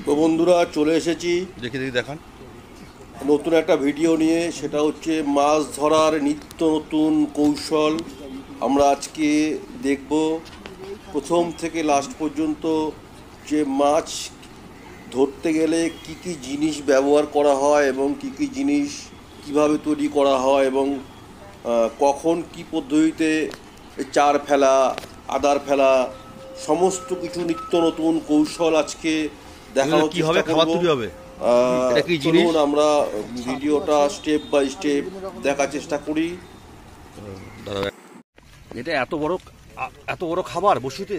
তো বন্ধুরা চলে এসেছি দেখি দেখান নতুন একটা ভিডিও নিয়ে। সেটা হচ্ছে মাছ ধরার নিত্য নতুন কৌশল। আমরা আজকে দেখব প্রথম থেকে লাস্ট পর্যন্ত যে মাছ ধরতে গেলে কি কি জিনিস ব্যবহার করা হয় এবং কি কি জিনিস কিভাবে তৈরি করা হয় এবং কখন কি পদ্ধতিতে চার ফেলা, আদার ফেলা, সমস্ত কিছু নিত্য নতুন কৌশল আজকে দেখানোর চেষ্টা করব। চলুন আমরা ভিডিওটা স্টেপ বাই স্টেপ দেখার চেষ্টা করি। এটা এত বড় খাবার বসিতে,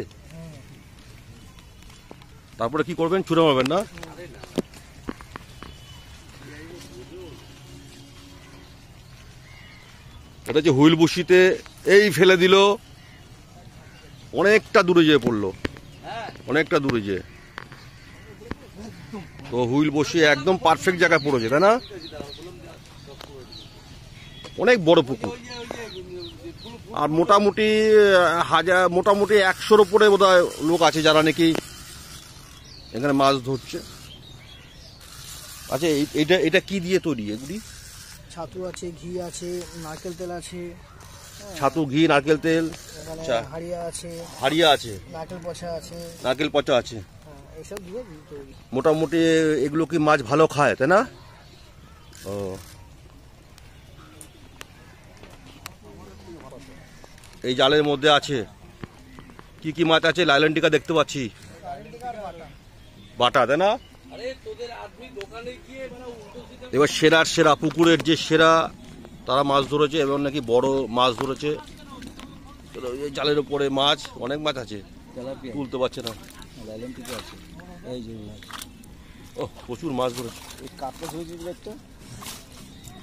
তারপরে কি করবেন? ছুঁড়ে মারবেন না? এটা যে হুইল বসিতে এই ফেলে দিল, অনেকটা দূরে যেয়ে পড়লো, অনেকটা দূরে যেয়ে। তো হুইল বসিয়ে একদম পারফেক্ট জায়গায় পড়েছে, তাই না? অনেক বড় পুকুর, আর মোটামুটি 100-র উপরে বোধহয় লোক আছে যারা নাকি এখানে মাছ ধরছে। আচ্ছা, এটা কি দিয়ে তৈরি? এগুলি ছাতু আছে, ঘি আছে, নারকেল তেল আছে। ছাতু, ঘি, নারকেল তেল, হাড়িয়া আছে, নারকেল পচা আছে। এইসব দিয়ে তৈরি। মোটামুটি এগুলো কি মাছ ভালো খায়, তাই না? ও, এই জালের মধ্যে আছে কি কি মাছ আছে? লাইলনটিকা দেখতে পাচ্ছি, বাটা, তাই না? এবার সেরা পুকুরের যে সেরা তারা মাছ ধরেছে এবং নাকি বড় মাছ ধরেছে। জালের উপরে মাছ, অনেক মাছ আছে, তুলতে পারছে না। ও, প্রচুর মাছ ধরেছে।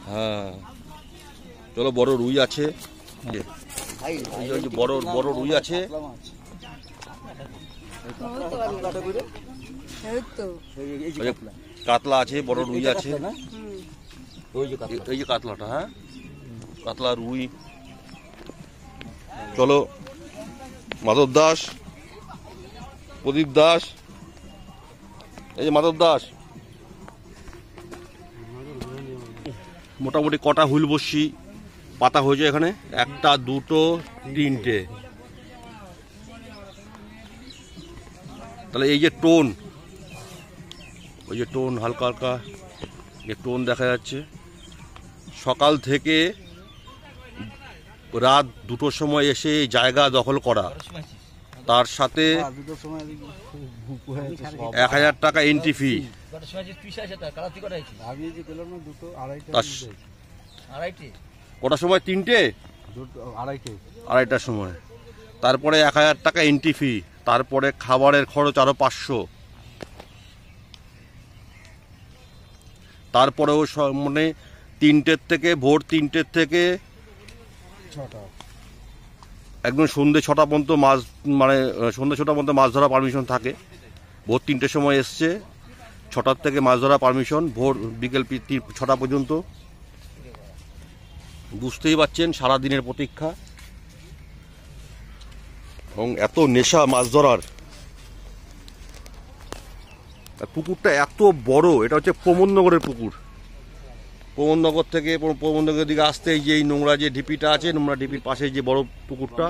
হ্যাঁ, চলো, বড় রুই আছে, বড় রুই আছে। কাতলা আছে, বড় রুই আছে। এই যে কাতলাটা, হ্যাঁ, কাতলা, রুই। চলো, মাধব দাস, প্রদীপ দাস, এই যে মাধব দাস। মোটামুটি কটা হুইল বসি পাতা হয়েছে এখানে? 1, 2, 3টে। তাহলে এই যে টোন, ওই যে টোন, হালকা হালকা যে টোন দেখা যাচ্ছে। সকাল থেকে রাত 2টোর সময় এসে জায়গা দখল করা, তার সাথে 1000 টাকা এন্ট্রি ফি। কটার সময়? 3টে, 2:30টার সময়। তারপরে 1000 টাকা এন্ট্রি ফি, তারপরে খাবারের খরচ আরো 500। তারপরেও মানে 3টের থেকে, ভোর 3টের থেকে একদম সন্ধ্যে 6টা পর্যন্ত মাছ, মানে সন্ধ্যে 6টা পর্যন্ত মাছ ধরা পারমিশন থাকে। ভোর 3টের সময় এসছে, 6টার থেকে মাছ ধরা পারমিশন, ভোর বিকেল 6টা পর্যন্ত। বুঝতেই পারছেন সারাদিনের প্রতীক্ষা এবং এত নেশা মাছ ধরার। পুকুরটা এত বড়, এটা হচ্ছে প্রমোদনগরের পুকুর। প্রমোদনগরের দিকে আসতে যে নোংরা যে ঢিপিটা আছে, নোংরা ঢিপির পাশে যে বড় পুকুরটা,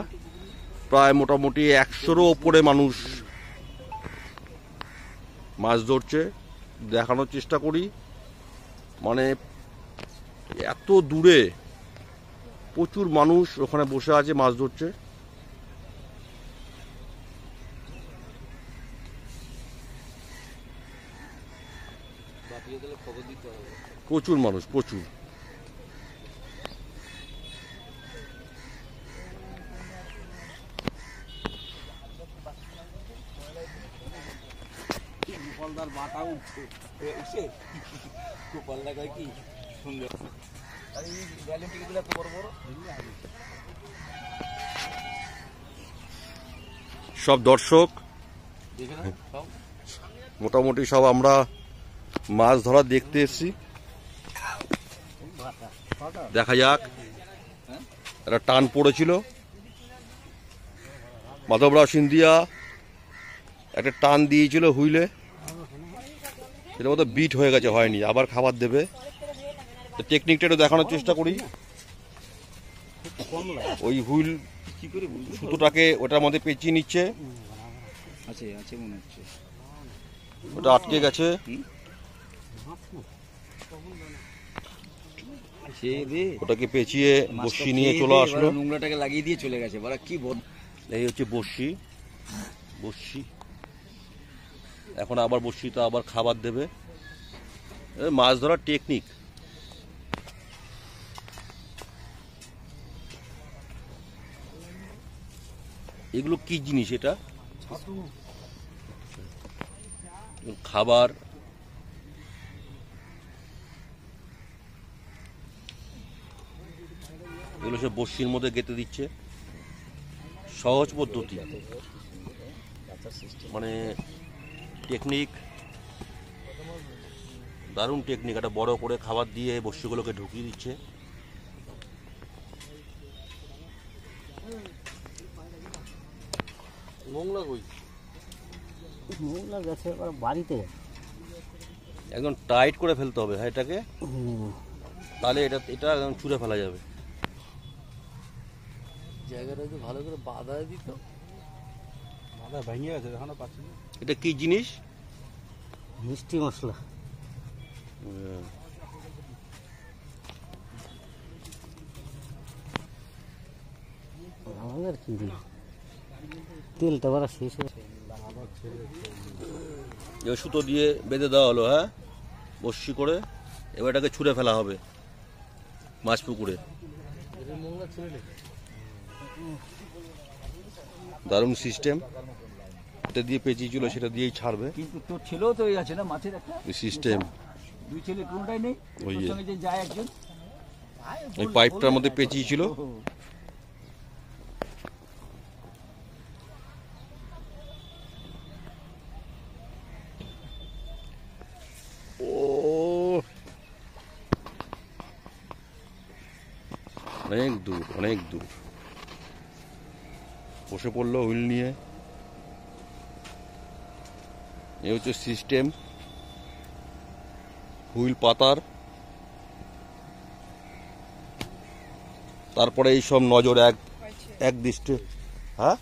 প্রায় মোটামুটি 100-রও ওপরে মানুষ মাছ ধরছে। দেখানোর চেষ্টা করি, মানে এত দূরে প্রচুর মানুষ ওখানে বসে আছে, মাছ ধরছে। প্রচুর মানুষ, প্রচুর। সব দর্শক মোটামুটি সব আমরা মাছ ধরা দেখতে এসেছি। দেখা যাক, একটা টান পড়েছিল, মাধবরাও সিন্ধিয়া একটা টান দিয়েছিল হুইলে, এটা মতো বিট হয়ে গেছে, হয়নি, আবার খাবার দেবে। টেকনিকটা একটু দেখানোর চেষ্টা করি। ওই হুইল সুতোটাকে ওটার মধ্যে পেঁচিয়ে নিচ্ছে, ওটা আটকে গেছে। ওটাকে পেঁচিয়ে বসি নিয়ে চলে আসলো, নোংরাটাকে লাগিয়ে দিয়ে চলে গেছে। বলা কি বল, এই হচ্ছে বসি। বসি এখন আবার বসিতে আবার খাবার দেবে। মাছ ধরার টেকনিক। এগুলো কি জিনিস? এটা খাবার। এগুলো সব বড়শির মধ্যে গেঁথে দিচ্ছে। সহজ পদ্ধতি, মানে টেকনিক, দারুণ টেকনিক। একটা বড় করে খাবার দিয়ে বড়শিগুলোকে ঢুকিয়ে দিচ্ছে। নোংরা গেছে বাড়িতে একদম টাইট করে ফেলতে হবে, হ্যাঁ এটাকে, তাহলে এটা এটা একদম ছুঁড়ে ফেলা যাবে। জায়গাটা তো ভালো করে বাঁধা দিত, বাঁধা ভেঙে গেছে, এখনো পাচ্ছি না। এটা কি জিনিস? মিষ্টি মশলা। আমাদের কি তেলটা বাড়া শেষ হয়ে সুতো দিয়ে বেঁধে দেওয়া হলো, হ্যাঁ বড়শি করে। এবার এটাকে ছুঁড়ে ফেলা হবে মাছ পুকুরে। দারুণ সিস্টেম। এটা দিয়ে পেঁচিয়েছিল, সেটা দিয়েই ছাড়বে। কিন্তু তোর ছেলেও তো আছে না মাছের একটা সিস্টেম। দুই ছেলে কোনটাই নেই, ওই ওর সঙ্গে যে যায় একজন, ওই পাইপটার মধ্যে পেঁচিয়েছিল। ও অনেক দূর, অনেক দূর। বসে পড়লো হুইল নিয়ে। এই হচ্ছে সিস্টেম হুইল পাতার। তারপরে এই সব নজর এক দৃষ্টে, হ্যাঁ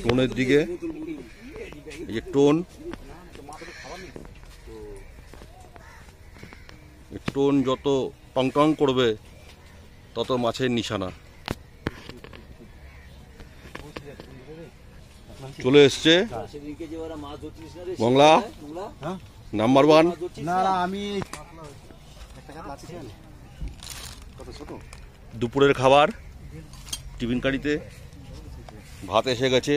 টোনের দিকে। এই যে টোন, টোন যত টং টং করবে তত মাছের নিশানা। চলে এসছে মংলা নাম্বার 1। না না আমি দুপুরের খাবার টিফিন কারিতে ভাত এসে গেছে।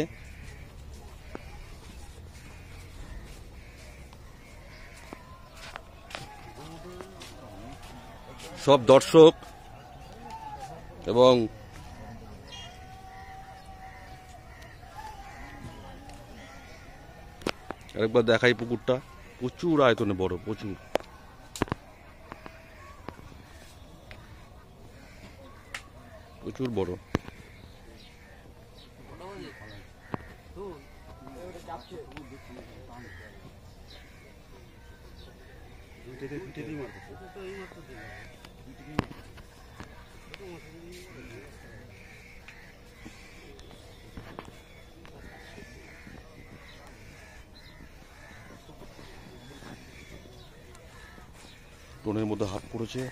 সব দর্শক এবং আরেকবার দেখাই পুকুরটা। প্রচুর আয়তনে বড়, প্রচুর। প্রচুর বড়। টোনের মধ্যে হাত পড়েছে,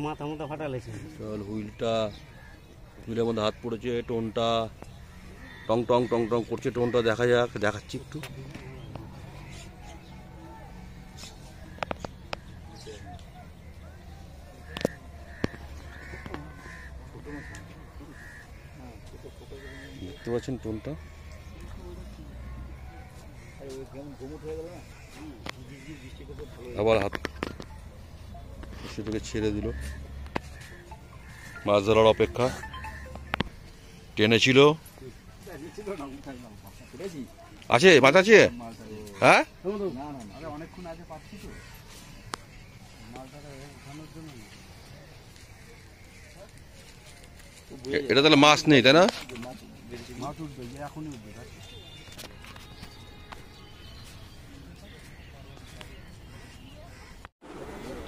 মাথা মাথা ফাটা লেগেছে। হুইলের মধ্যে হাত পড়েছে। টোনটা টং টং টং টং করছে। টোনটা দেখা যাক, দেখাচ্ছি একটু। দেখতে পাচ্ছেন টোনটা। আবার হাত সেটাকে ছেড়ে দিল। মাছ ধরার অপেক্ষা। টেনেছিল, আছে মাছ আছে, হ্যাঁ অনেকক্ষণ আগে পাচ্ছি তো এটা তাহলে মাছ নেই, তাই না? মাছ উঠবে, এখনই উঠবে।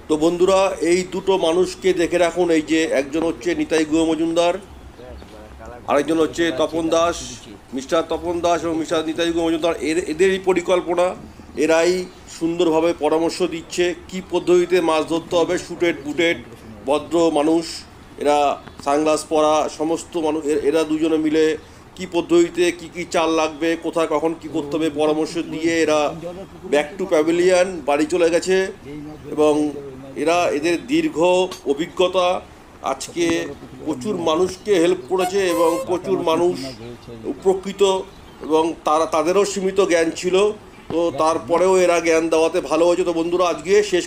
তো বন্ধুরা, এই দুটো মানুষকে দেখে রাখুন। এই যে একজন হচ্ছে নিতাই গুহ মজুমদার, আরেকজন হচ্ছে তপন দাস, মিস্টার তপন দাস এবং মিস্টার নিতাই গুহ মজুমদার। এদেরই পরিকল্পনা, এরাই সুন্দরভাবে পরামর্শ দিচ্ছে কি পদ্ধতিতে মাছ ধরতে হবে। শুটেড বুটেড ভদ্র মানুষ, এরা সানগ্লাস পরা সমস্ত মানুষ, এরা দুজনে মিলে কি পদ্ধতিতে কি কি চাল লাগবে, কোথায় কখন কি করতে হবে পরামর্শ দিয়ে এরা ব্যাক টু প্যাভিলিয়ন বাড়ি চলে গেছে। এবং এদের দীর্ঘ অভিজ্ঞতা আজকে প্রচুর মানুষকে হেল্প করেছে এবং প্রচুর মানুষ উপকৃত, এবং তাদেরও সীমিত জ্ঞান ছিল, তো তারপরেও এরা জ্ঞান দেওয়াতে ভালো হয়েছে। তো বন্ধুরা, আজকে শেষ